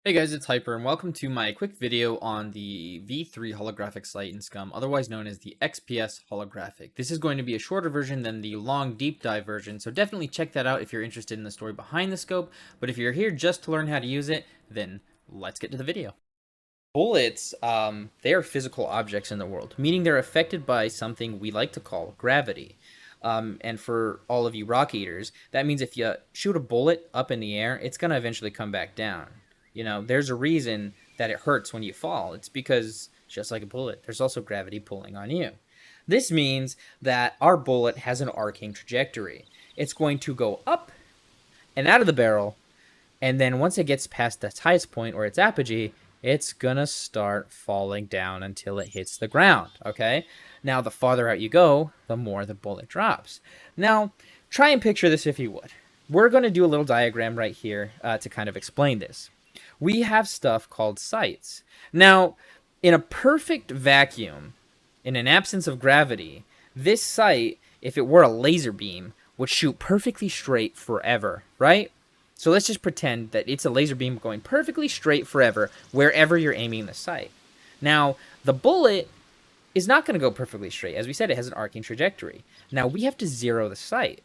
Hey guys, it's Hyper, and welcome to my quick video on the V3 Holographic site in SCUM, otherwise known as the XPS Holographic. This is going to be a shorter version than the long deep dive version, so definitely check that out if you're interested in the story behind the scope, but if you're here just to learn how to use it, then let's get to the video. Bullets, they are physical objects in the world, meaning they're affected by something we like to call gravity. And for all of you rock eaters, that means if you shoot a bullet up in the air, it's going to eventually come back down. You know, there's a reason that it hurts when you fall. It's because, just like a bullet, there's also gravity pulling on you. This means that our bullet has an arcing trajectory. It's going to go up and out of the barrel, and then once it gets past its highest point or its apogee, it's gonna start falling down until it hits the ground, okay? Now, the farther out you go, the more the bullet drops. Now, try and picture this if you would. We're gonna do a little diagram right here to kind of explain this. We have stuff called sights. Now, in a perfect vacuum, in an absence of gravity, this sight, if it were a laser beam, would shoot perfectly straight forever, right? So let's just pretend that it's a laser beam going perfectly straight forever wherever you're aiming the sight. Now, the bullet is not going to go perfectly straight. As we said, it has an arcing trajectory. Now, we have to zero the sight.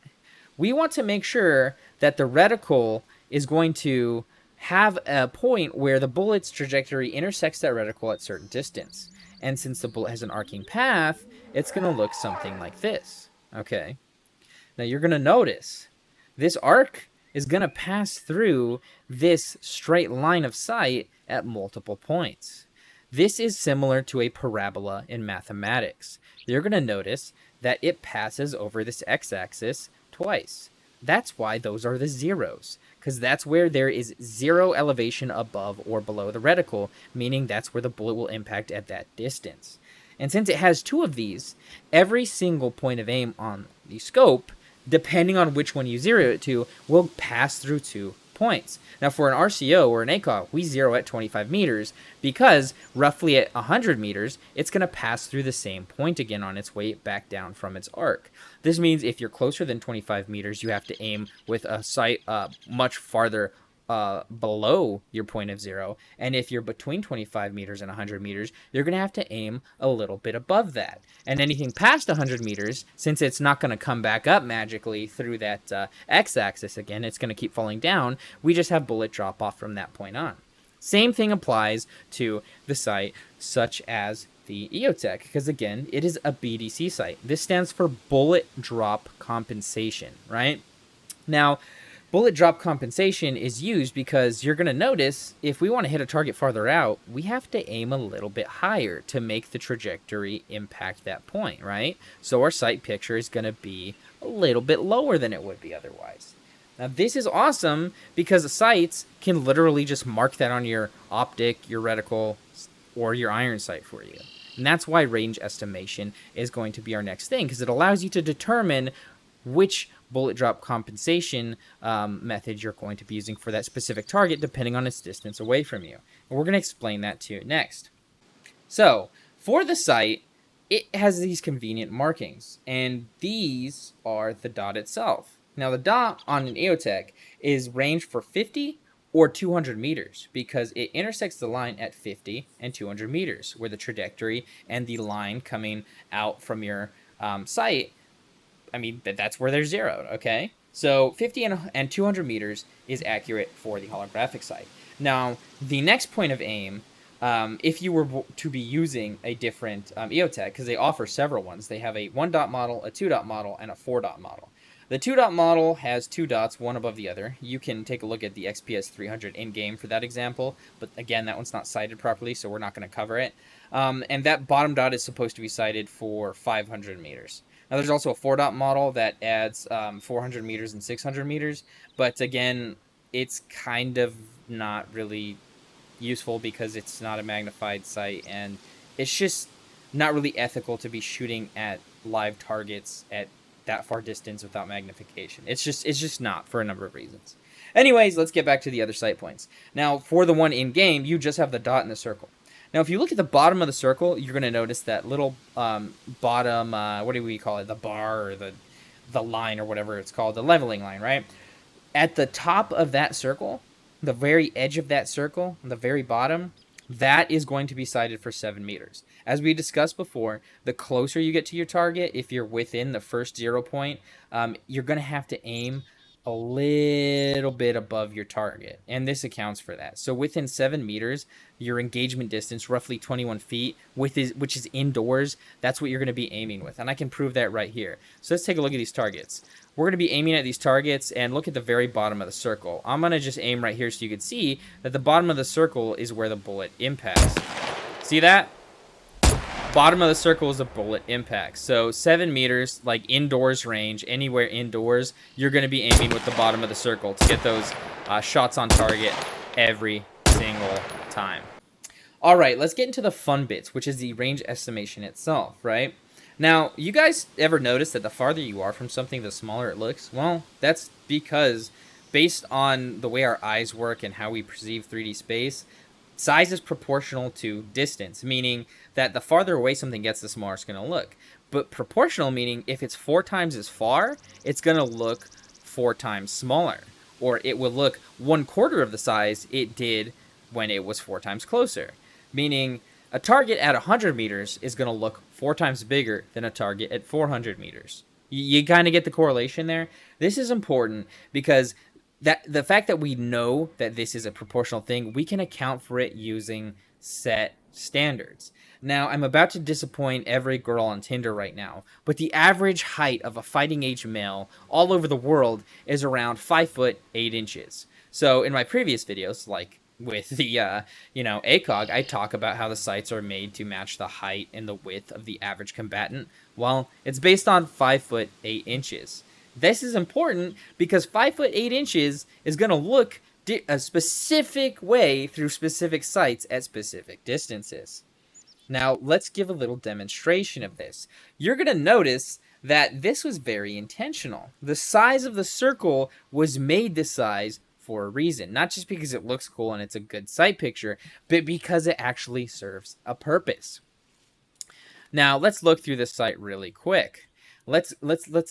We want to make sure that the reticle is going to have a point where the bullet's trajectory intersects that reticle at a certain distance. And since the bullet has an arcing path, it's going to look something like this. Okay. Now, you're going to notice this arc is going to pass through this straight line of sight at multiple points. This is similar to a parabola in mathematics. You're going to notice that it passes over this x-axis twice. That's why those are the zeros, because that's where there is zero elevation above or below the reticle, meaning that's where the bullet will impact at that distance. And since it has two of these, every single point of aim on the scope, depending on which one you zero it to, will pass through 2 points. Now, for an RCO or an ACOG, we zero at 25 meters because roughly at 100 meters, it's going to pass through the same point again on its way back down from its arc. This means if you're closer than 25 meters, you have to aim with a sight much farther below your point of zero, and if you're between 25 meters and 100 meters, you're going to have to aim a little bit above that. And anything past 100 meters, since it's not going to come back up magically through that x-axis again, it's going to keep falling down, we just have bullet drop off from that point on. Same thing applies to the sight such as the EOTech, because again, it is a BDC sight. This stands for bullet drop compensation, right? Now, bullet drop compensation is used because you're going to notice if we want to hit a target farther out, we have to aim a little bit higher to make the trajectory impact that point, right? So our sight picture is going to be a little bit lower than it would be otherwise. Now, this is awesome because the sights can literally just mark that on your optic, your reticle, or your iron sight for you. And that's why range estimation is going to be our next thing, because it allows you to determine which bullet drop compensation method you're going to be using for that specific target depending on its distance away from you. And we're going to explain that to you next. So, for the sight, it has these convenient markings, and these are the dot itself. Now, the dot on an EOTech is ranged for 50 or 200 meters because it intersects the line at 50 and 200 meters, where the trajectory and the line coming out from your sight, I mean, that's where they're zeroed, okay? So 50 and 200 meters is accurate for the holographic sight. Now, the next point of aim, if you were to be using a different EOTech, because they offer several ones. They have a 1-dot model, a 2-dot model, and a 4-dot model. The 2-dot model has 2 dots, one above the other. You can take a look at the XPS 300 in-game for that example, but again, that one's not sighted properly, so we're not going to cover it. And that bottom dot is supposed to be sighted for 500 meters. Now, there's also a 4-dot model that adds 400 meters and 600 meters, but again, it's kind of not really useful because it's not a magnified sight, and it's just not really ethical to be shooting at live targets at that far distance without magnification. It's just not, for a number of reasons. Anyways, let's get back to the other sight points. Now, for the one in-game, you just have the dot and the circle. Now, if you look at the bottom of the circle, you're going to notice that little bottom, what do we call it, the bar or the line or whatever it's called, the leveling line, right? At the top of that circle, the very edge of that circle, the very bottom, that is going to be sighted for 7 meters. As we discussed before, the closer you get to your target, if you're within the first 0 point, you're going to have to aim a little bit above your target, and this accounts for that. So within 7 meters, your engagement distance, roughly 21 feet, which is indoors, that's what you're going to be aiming with, and I can prove that right here. So let's take a look at these targets. We're going to be aiming at these targets, and look at the very bottom of the circle. I'm going to just aim right here so you can see that the bottom of the circle is where the bullet impacts. See that? Bottom of the circle is a bullet impact. So 7 meters, like indoors range, anywhere indoors, you're going to be aiming with the bottom of the circle to get those shots on target every single time. All right, let's get into the fun bits, which is the range estimation itself, right? Now, you guys ever notice that the farther you are from something, the smaller it looks? Well, that's because based on the way our eyes work and how we perceive 3D space, size is proportional to distance, meaning that the farther away something gets, the smaller it's going to look. But proportional meaning if it's 4 times as far, it's going to look 4 times smaller. Or it will look 1/4 of the size it did when it was 4 times closer. Meaning a target at 100 meters is going to look 4 times bigger than a target at 400 meters. You kind of get the correlation there? This is important because the fact that we know that this is a proportional thing, we can account for it using set standards. Now, I'm about to disappoint every girl on Tinder right now, but the average height of a fighting age male all over the world is around 5 foot 8 inches. So in my previous videos, like with the ACOG, I talk about how the sights are made to match the height and the width of the average combatant. Well, it's based on 5 foot 8 inches. This is important because 5 foot 8 inches is going to look a specific way through specific sights at specific distances. Now, let's give a little demonstration of this. You're going to notice that this was very intentional. The size of the circle was made this size for a reason. Not just because it looks cool and it's a good sight picture, but because it actually serves a purpose. Now, let's look through this sight really quick. Let's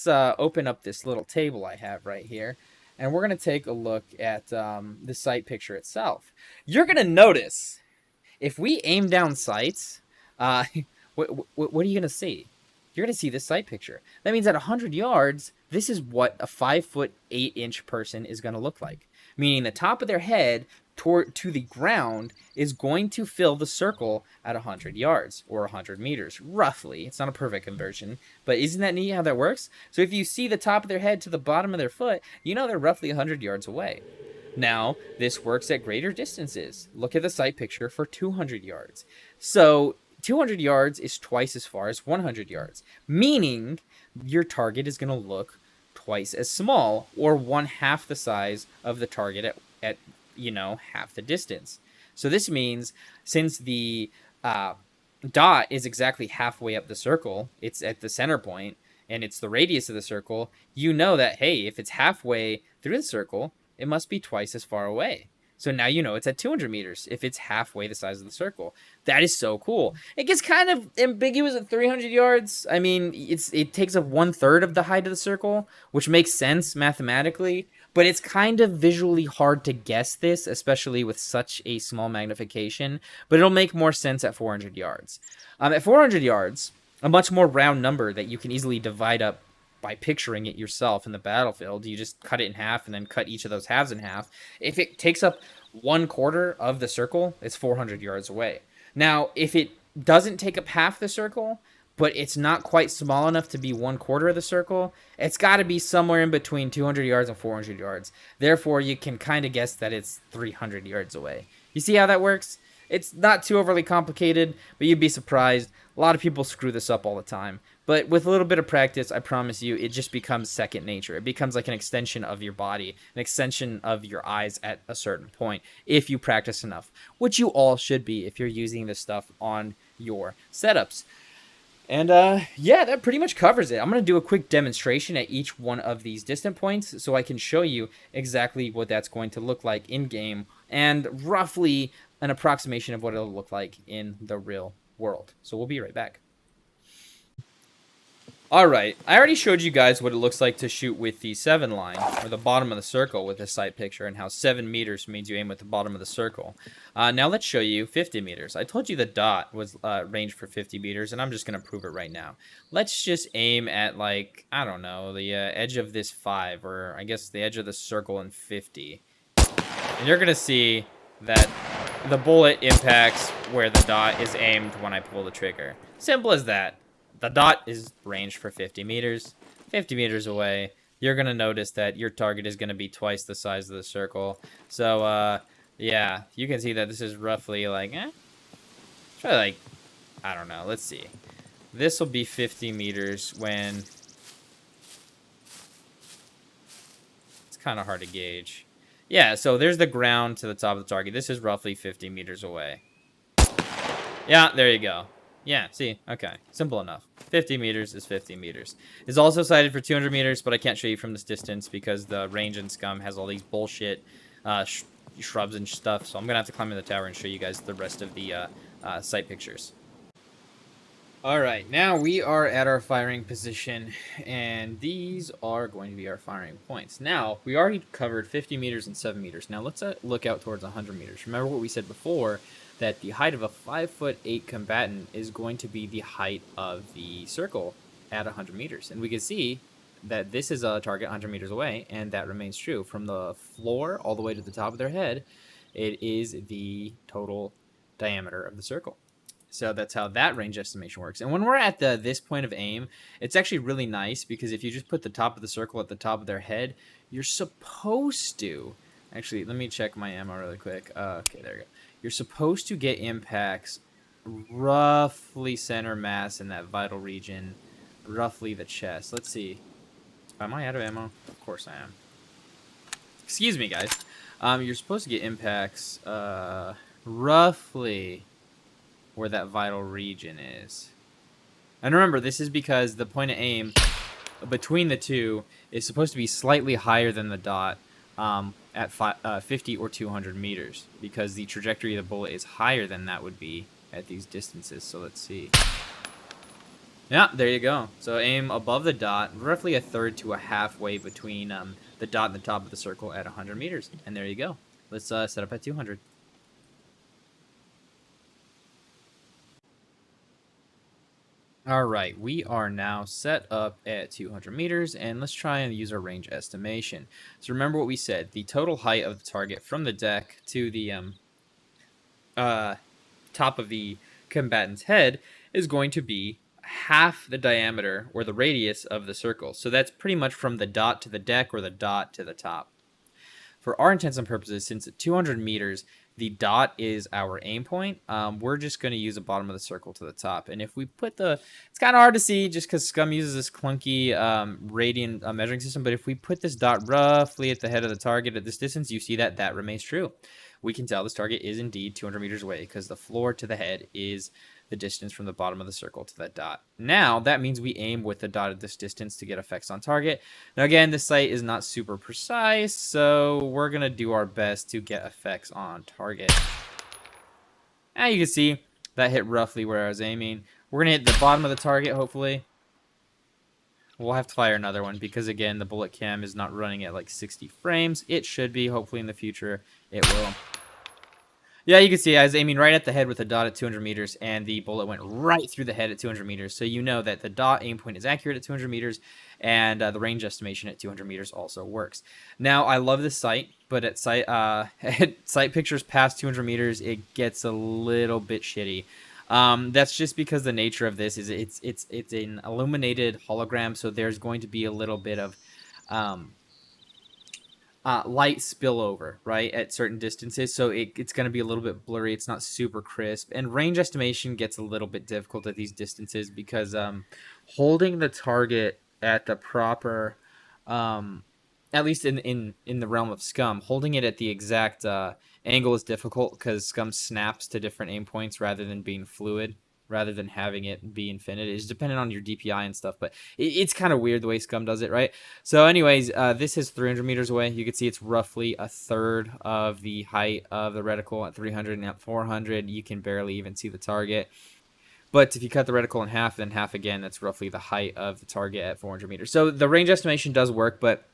open up this little table I have right here, and we're going to take a look at the sight picture itself. You're going to notice, if we aim down sights, what are you going to see? You're going to see this sight picture. That means at 100 yards, this is what a 5 foot 8 inch person is going to look like. Meaning the top of their head to the ground is going to fill the circle at 100 yards or 100 meters, roughly. It's not a perfect conversion, but isn't that neat how that works? So if you see the top of their head to the bottom of their foot, you know they're roughly 100 yards away. Now, this works at greater distances. Look at the sight picture for 200 yards. So 200 yards is twice as far as 100 yards, meaning your target is going to look twice as small, or 1/2 the size of the target at half the distance. So this means since the dot is exactly halfway up the circle, it's at the center point, and it's the radius of the circle, you know that, hey, if it's halfway through the circle, it must be twice as far away. So now you know it's at 200 meters if it's halfway the size of the circle. That is so cool. It gets kind of ambiguous at 300 yards. I mean, it takes up 1/3 of the height of the circle, which makes sense mathematically, but it's kind of visually hard to guess this, especially with such a small magnification, but it'll make more sense at 400 yards. At 400 yards, a much more round number that you can easily divide up by picturing it yourself in the battlefield. You just cut it in half and then cut each of those halves in half. If it takes up 1/4 of the circle, it's 400 yards away. Now, if it doesn't take up half the circle, but it's not quite small enough to be 1/4 of the circle, it's got to be somewhere in between 200 yards and 400 yards. Therefore, you can kind of guess that it's 300 yards away. You see how that works? It's not too overly complicated, but you'd be surprised. A lot of people screw this up all the time. But with a little bit of practice, I promise you, it just becomes second nature. It becomes like an extension of your body, an extension of your eyes at a certain point, if you practice enough, which you all should be if you're using this stuff on your setups. And yeah, that pretty much covers it. I'm going to do a quick demonstration at each one of these distant points so I can show you exactly what that's going to look like in-game and roughly an approximation of what it'll look like in the real world. So we'll be right back. Alright, I already showed you guys what it looks like to shoot with the 7 line, or the bottom of the circle with this sight picture, and how 7 meters means you aim with the bottom of the circle. Now let's show you 50 meters. I told you the dot was ranged for 50 meters, and I'm just going to prove it right now. Let's just aim at, like, I don't know, the edge of this 5, or I guess the edge of the circle in 50. And you're going to see that the bullet impacts where the dot is aimed when I pull the trigger. Simple as that. The dot is ranged for 50 meters. 50 meters away, you're going to notice that your target is going to be twice the size of the circle. So, yeah, you can see that this is roughly like, try like, I don't know, let's see. This will be 50 meters when... It's kind of hard to gauge. Yeah, so there's the ground to the top of the target. This is roughly 50 meters away. Yeah, there you go. Yeah, see? Okay. Simple enough. 50 meters is 50 meters. It's also sighted for 200 meters, but I can't show you from this distance because the range in SCUM has all these bullshit shrubs and stuff, so I'm going to have to climb in the tower and show you guys the rest of the sight pictures. Alright, now we are at our firing position, and these are going to be our firing points. Now, we already covered 50 meters and 7 meters. Now, let's look out towards 100 meters. Remember what we said before, that the height of a 5'8" combatant is going to be the height of the circle at 100 meters. And we can see that this is a target 100 meters away, and that remains true. From the floor all the way to the top of their head, it is the total diameter of the circle. So that's how that range estimation works. And when we're at this point of aim, it's actually really nice because if you just put the top of the circle at the top of their head, you're supposed to... Actually, let me check my ammo really quick. Okay, there we go. You're supposed to get impacts roughly center mass in that vital region, roughly the chest. Let's see. Am I out of ammo? Of course I am. Excuse me, guys. You're supposed to get impacts roughly where that vital region is. And remember, this is because the point of aim between the two is supposed to be slightly higher than the dot at 50 or 200 meters, because the trajectory of the bullet is higher than that would be at these distances. So let's see. Yeah, there you go. So aim above the dot, roughly a third to a halfway between the dot and the top of the circle at 100 meters. And there you go. Let's set up at 200. Alright, we are now set up at 200 meters, and let's try and use our range estimation. So remember what we said, the total height of the target from the deck to the top of the combatant's head is going to be half the diameter, or the radius, of the circle. So that's pretty much from the dot to the deck, or the dot to the top. For our intents and purposes, since at 200 meters, the dot is our aim point, we're just going to use the bottom of the circle to the top. And if we put the... It's kind of hard to see just because SCUM uses this clunky radian measuring system, but if we put this dot roughly at the head of the target at this distance, you see that that remains true. We can tell this target is indeed 200 meters away because the floor to the head is the distance from the bottom of the circle to that dot. Now, that means we aim with the dot at this distance to get effects on target. Now, again, this sight is not super precise, so we're going to do our best to get effects on target. Now, you can see that hit roughly where I was aiming. We're going to hit the bottom of the target, hopefully. We'll have to fire another one because, again, the bullet cam is not running at like 60 frames. It should be. Hopefully, in the future, it will. Yeah, you can see I was aiming right at the head with a dot at 200 meters, and the bullet went right through the head at 200 meters. So you know that the dot aim point is accurate at 200 meters, and the range estimation at 200 meters also works. Now, I love this sight, but at sight pictures past 200 meters, it gets a little bit shitty. That's just because the nature of this is it's an illuminated hologram, so there's going to be a little bit of light spillover, right, at certain distances, so it's going to be a little bit blurry. It's not super crisp, and range estimation gets a little bit difficult at these distances because holding the target at the proper, at least in the realm of SCUM, holding it at the exact angle is difficult because SCUM snaps to different aim points rather than being fluid, rather than having it be infinite. It's dependent on your DPI and stuff, but it's kind of weird the way SCUM does it, right? So anyways, this is 300 meters away. You can see it's roughly a third of the height of the reticle at 300, and at 400, you can barely even see the target. But if you cut the reticle in half, then half again, that's roughly the height of the target at 400 meters. So the range estimation does work, but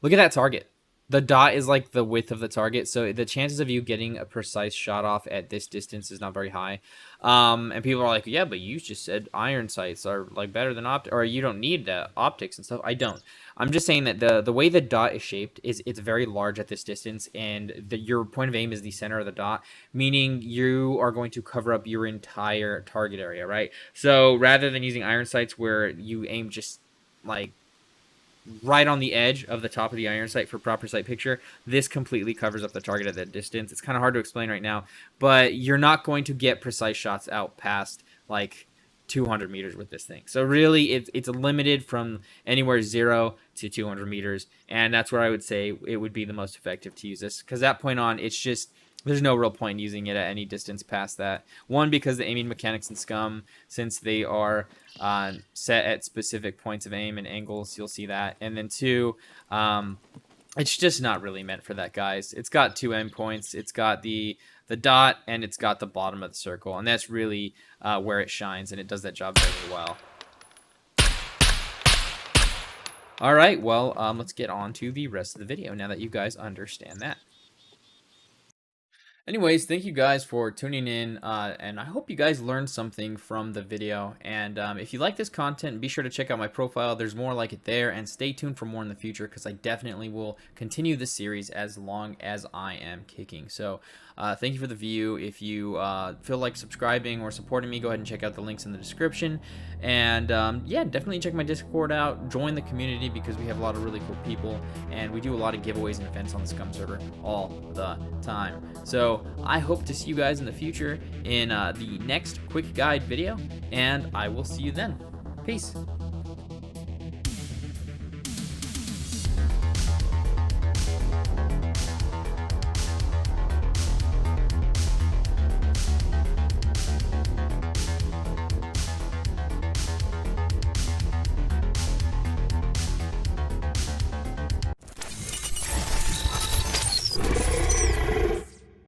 look at that target. The dot is like the width of the target, so the chances of you getting a precise shot off at this distance is not very high. And people are like, yeah, but you just said iron sights are like better than or you don't need optics and stuff. I don't. I'm just saying that the way the dot is shaped is it's very large at this distance, and your point of aim is the center of the dot, meaning you are going to cover up your entire target area, right? So rather than using iron sights where you aim just like right on the edge of the top of the iron sight for proper sight picture, this completely covers up the target at that distance. It's kind of hard to explain right now, but you're not going to get precise shots out past like 200 meters with this thing. So really it's limited from anywhere 0 to 200 meters, and that's where I would say it would be the most effective to use this, because that point on, it's just there's no real point in using it at any distance past that. One, because the aiming mechanics in SCUM, since they are set at specific points of aim and angles, you'll see that. And then two, it's just not really meant for that, guys. It's got 2 endpoints. It's got the dot, and it's got the bottom of the circle, and that's really where it shines, and it does that job very well. All right, well, let's get on to the rest of the video now that you guys understand that. Anyways, thank you guys for tuning in, and I hope you guys learned something from the video. And if you like this content, be sure to check out my profile. There's more like it there, and stay tuned for more in the future, because I definitely will continue this series as long as I am kicking. So thank you for the view. If you feel like subscribing or supporting me, go ahead and check out the links in the description. And yeah, definitely check my Discord out. Join the community, because we have a lot of really cool people, and we do a lot of giveaways and events on the SCUM server all the time. So I hope to see you guys in the future in the next quick guide video, and I will see you then. Peace.